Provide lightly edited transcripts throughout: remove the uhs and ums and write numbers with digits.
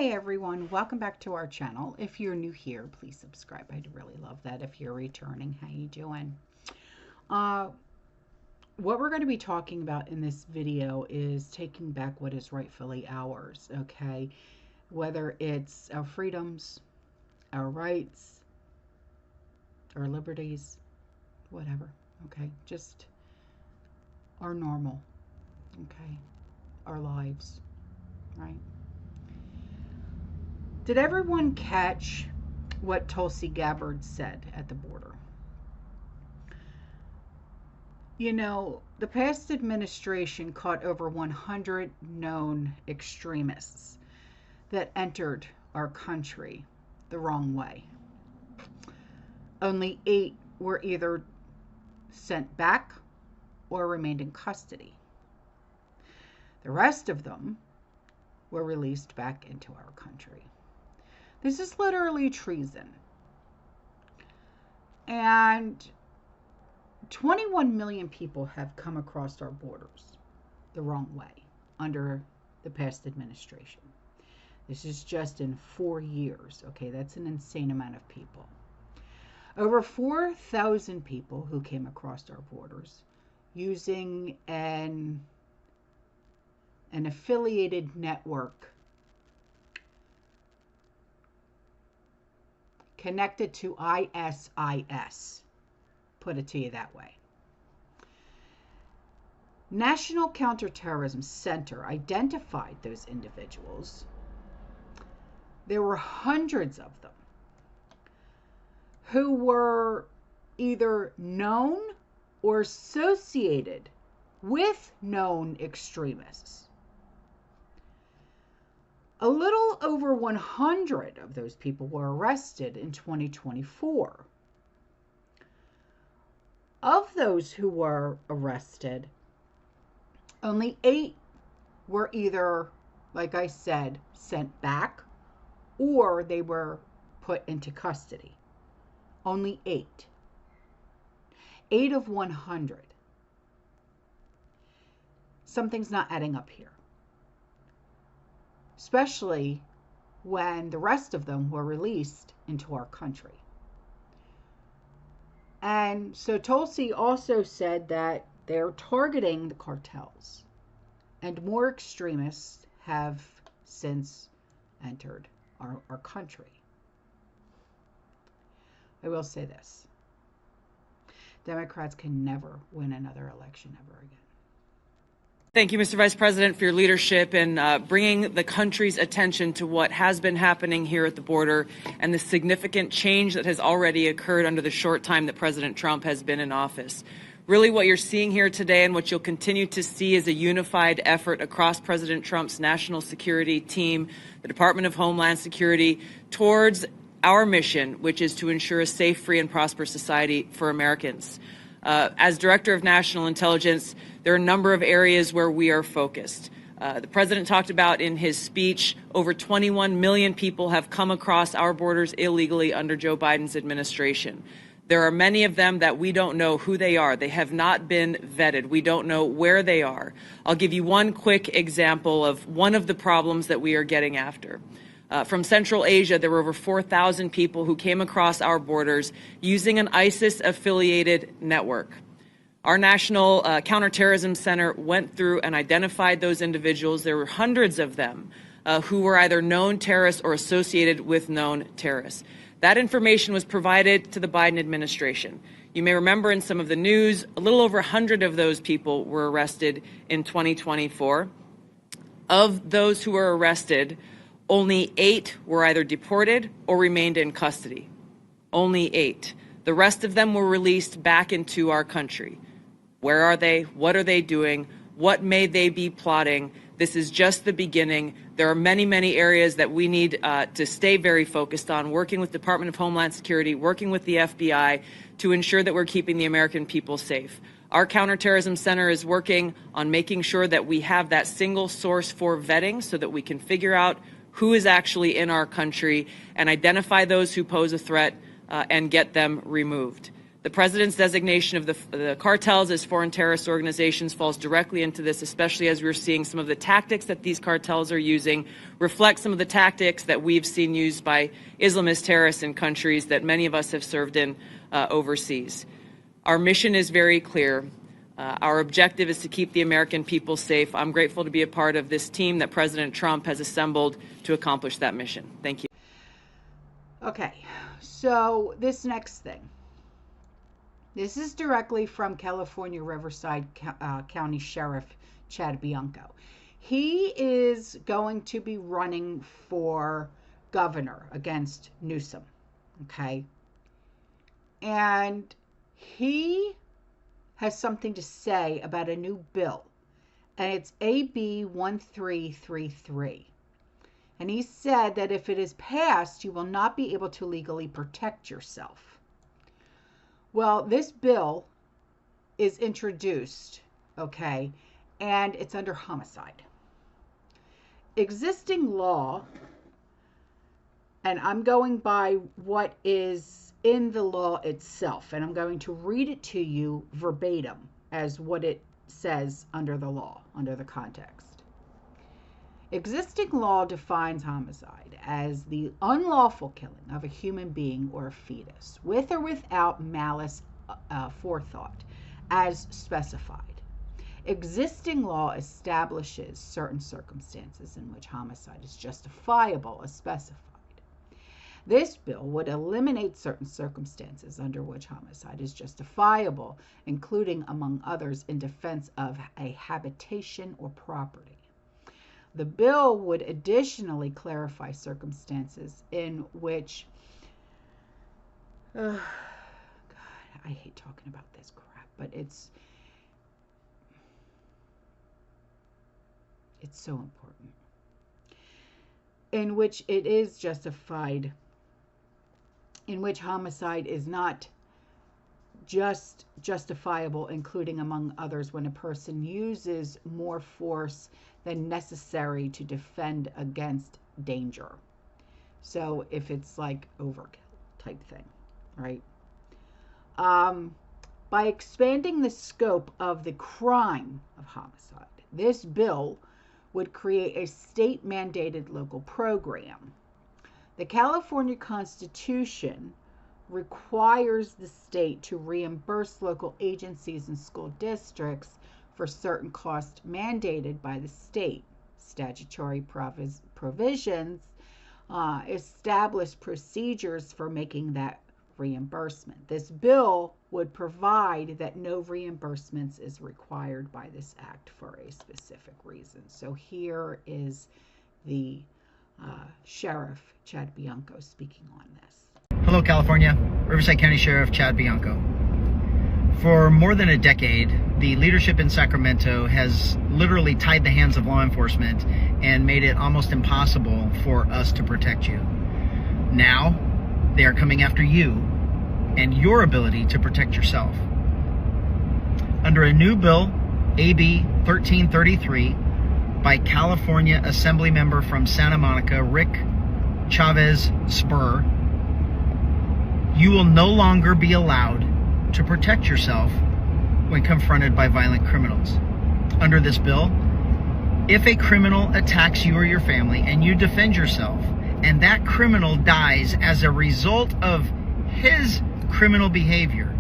Hey everyone, welcome back to our channel. If you're new here, please subscribe. I'd really love that. If you're returning, how you doing? What we're going to be talking about in this video is taking back what is rightfully ours, okay? Whether it's our freedoms, our rights, our liberties, whatever, okay? Just our normal, okay? Our lives, right? Did everyone catch what Tulsi Gabbard said at the border? You know, the past administration caught over 100 known extremists that entered our country the wrong way. Only 8 were either sent back or remained in custody. The rest of them were released back into our country. This is literally treason. And 21 million people have come across our borders the wrong way under the past administration. This is just in 4 years. Okay, that's an insane amount of people. Over 4,000 people who came across our borders using an affiliated network connected to ISIS. Put it to you that way. National Counterterrorism Center identified those individuals. There were hundreds of them who were either known or associated with known extremists. A little over 100 of those people were arrested in 2024. Of those who were arrested, only 8 were either, like I said, sent back or they were put into custody. Only 8. 8 of 100. Something's not adding up here. Especially when the rest of them were released into our country. And so Tulsi also said that they're targeting the cartels, and more extremists have since entered our country. I will say this: Democrats can never win another election ever again. Thank you, Mr. Vice President, for your leadership in bringing the country's attention to what has been happening here at the border and the significant change that has already occurred under the short time that President Trump has been in office. Really, what you're seeing here today and what you'll continue to see is a unified effort across President Trump's national security team, the Department of Homeland Security, towards our mission, which is to ensure a safe, free, and prosperous society for Americans. As Director of National Intelligence, there are a number of areas where we are focused. The President talked about in his speech, over 21 million people have come across our borders illegally under Joe Biden's administration. There are many of them that we don't know who they are. They have not been vetted. We don't know where they are. I'll give you one quick example of one of the problems that we are getting after. From Central Asia, there were over 4,000 people who came across our borders using an ISIS-affiliated network. Our National Counterterrorism Center went through and identified those individuals. There were hundreds of them who were either known terrorists or associated with known terrorists. That information was provided to the Biden administration. You may remember in some of the news, a little over 100 of those people were arrested in 2024. Of those who were arrested, only 8 were either deported or remained in custody. Only 8. The rest of them were released back into our country. Where are they? What are they doing? What may they be plotting? This is just the beginning. There are many, many areas that we need to stay very focused on, working with Department of Homeland Security, working with the FBI to ensure that we're keeping the American people safe. Our Counterterrorism Center is working on making sure that we have that single source for vetting so that we can figure out who is actually in our country and identify those who pose a threat and get them removed. The president's designation of the cartels as foreign terrorist organizations falls directly into this, especially as we're seeing some of the tactics that these cartels are using reflect some of the tactics that we've seen used by Islamist terrorists in countries that many of us have served in overseas. Our mission is very clear. Our objective is to keep the American people safe. I'm grateful to be a part of this team that President Trump has assembled to accomplish that mission. Thank you. Okay, so this next thing. This is directly from California Riverside County Sheriff Chad Bianco. He is going to be running for governor against Newsom, okay? And he has something to say about a new bill, and it's AB 1333. And he said that if it is passed, you will not be able to legally protect yourself. Well, this bill is introduced, okay, and it's under homicide. Existing law, and I'm going by what is in the law itself, and I'm going to read it to you verbatim as what it says under the law, under the context. Existing law defines homicide as the unlawful killing of a human being or a fetus, with or without malice forethought, as specified. Existing law establishes certain circumstances in which homicide is justifiable, as specified. This bill would eliminate certain circumstances under which homicide is justifiable, including, among others, in defense of a habitation or property. The bill would additionally clarify circumstances in which, God, I hate talking about this crap, but it's so important, in which it is justified, in which homicide is not just justifiable, including, among others, when a person uses more force than necessary to defend against danger. So if it's like overkill type thing, right? By expanding the scope of the crime of homicide, this bill would create a state-mandated local program. The California Constitution requires the state to reimburse local agencies and school districts for certain costs mandated by the state. Statutory provisions establish procedures for making that reimbursement. This bill would provide that no reimbursements is required by this act for a specific reason. So here is the Sheriff Chad Bianco speaking on this. Hello, California. Riverside County Sheriff Chad Bianco. For more than a decade, the leadership in Sacramento has literally tied the hands of law enforcement and made it almost impossible for us to protect you. Now, they are coming after you and your ability to protect yourself. Under a new bill, AB 1333, by California Assembly Member from Santa Monica, Rick Chavez Spur, you will no longer be allowed to protect yourself when confronted by violent criminals. Under this bill, if a criminal attacks you or your family and you defend yourself, and that criminal dies as a result of his criminal behavior,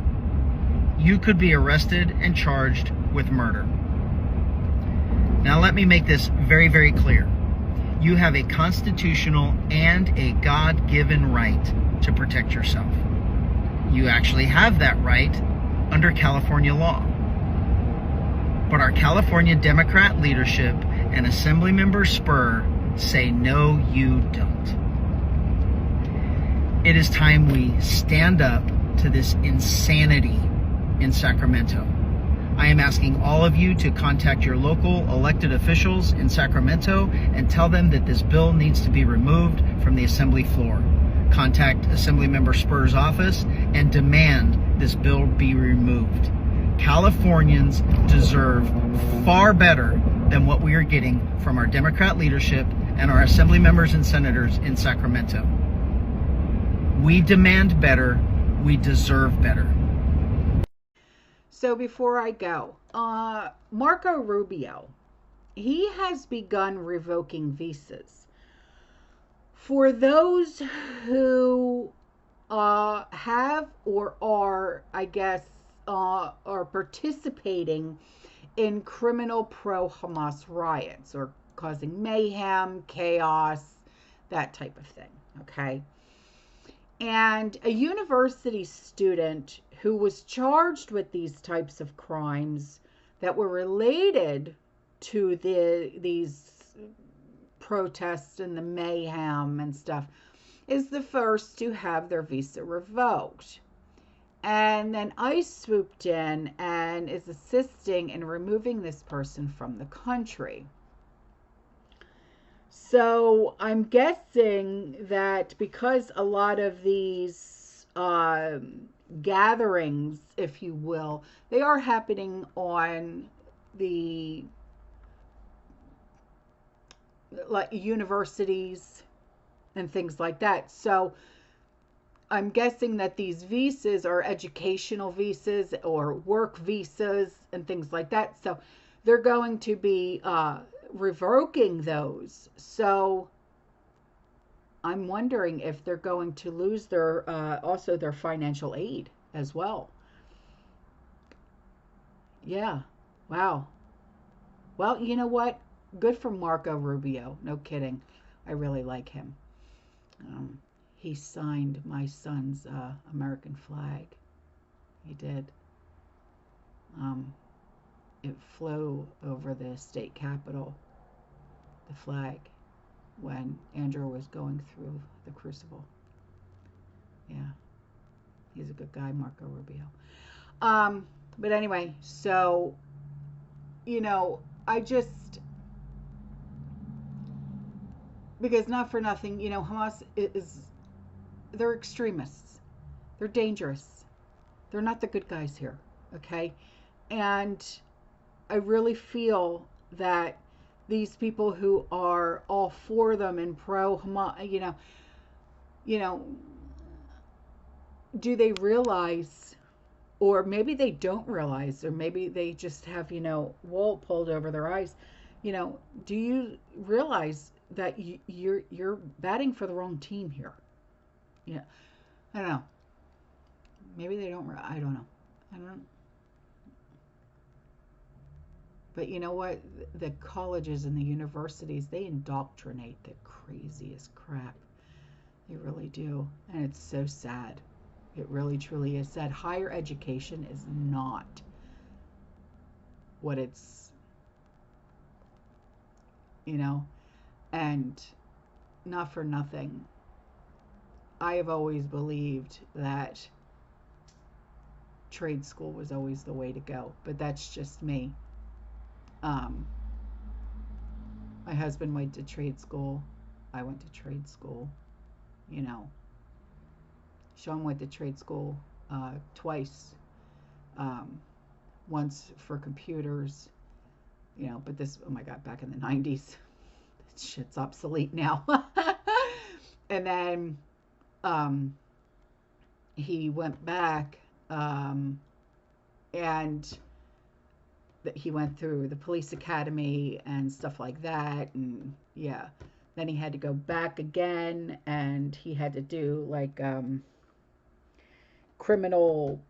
you could be arrested and charged with murder. Now let me make this very, very clear. You have a constitutional and a God-given right to protect yourself. You actually have that right under California law. But our California Democrat leadership and Assemblymember Spur say no, you don't. It is time we stand up to this insanity in Sacramento. I am asking all of you to contact your local elected officials in Sacramento and tell them that this bill needs to be removed from the Assembly floor. Contact Assemblymember Spur's office and demand this bill be removed. Californians deserve far better than what we are getting from our Democrat leadership and our Assembly members and senators in Sacramento. We demand better. We deserve better. So before I go, Marco Rubio, he has begun revoking visas for those who have or are, I guess, are participating in criminal pro-Hamas riots or causing mayhem, chaos, that type of thing. Okay. And a university student who was charged with these types of crimes that were related to these protests and the mayhem and stuff is the first to have their visa revoked. And then ICE swooped in and is assisting in removing this person from the country. So I'm guessing that because a lot of these gatherings, if you will, they are happening on the like universities and things like that. So I'm guessing that these visas are educational visas or work visas and things like that. So they're going to be revoking those. So I'm wondering if they're going to lose their also their financial aid as well. Yeah. Wow. Well, you know what? Good for Marco Rubio. No kidding. I really like him. He signed my son's American flag. He did. It flew over the state capitol, the flag, when Andrew was going through the crucible. Yeah. He's a good guy, Marco Rubio. But anyway, so, you know, I just, because not for nothing, you know, Hamas is, they're extremists. They're dangerous. They're not the good guys here, okay? And I really feel that these people who are all for them and pro Hamas, you know, do they realize, or maybe they don't realize, or maybe they just have, wool pulled over their eyes. Do you realize that you're batting for the wrong team here? Yeah, I don't know. Maybe they don't. I don't know. I don't know. But you know what? The colleges and the universities, they indoctrinate the craziest crap. They really do. And it's so sad. It really, truly is sad. Higher education is not what it's, and not for nothing. I have always believed that trade school was always the way to go, but that's just me. My husband went to trade school. I went to trade school. Sean went to trade school twice. Once for computers, but this, oh my God, back in the 90s. Shit's obsolete now. And then he went back and he went through the police academy and stuff like that, and yeah, then he had to go back again, and he had to do like criminal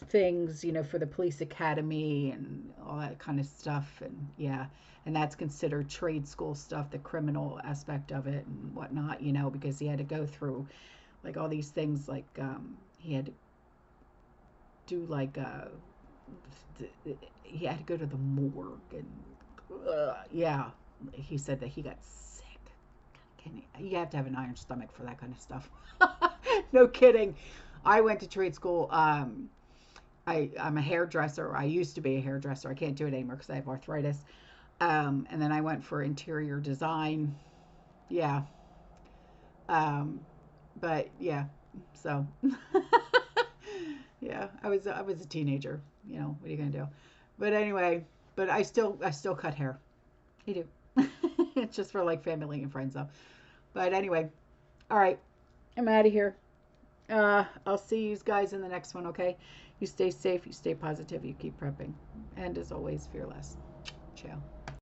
things, for the police academy and all that kind of stuff, and yeah, and that's considered trade school stuff, the criminal aspect of it and whatnot, because he had to go through like all these things, like he had to do like he had to go to the morgue, and yeah, he said that he got sick. You have to have an iron stomach for that kind of stuff. No kidding. I went to trade school. I'm a hairdresser. I used to be a hairdresser. I can't do it anymore because I have arthritis. And then I went for interior design. Yeah. But yeah, so yeah, I was a teenager. What are you gonna do? But anyway, but I still cut hair. I do. It's just for like family and friends though. But anyway, all right, I'm out of here. I'll see you guys in the next one. Okay, You stay safe, you stay positive, you keep prepping. And as always, fearless. Ciao.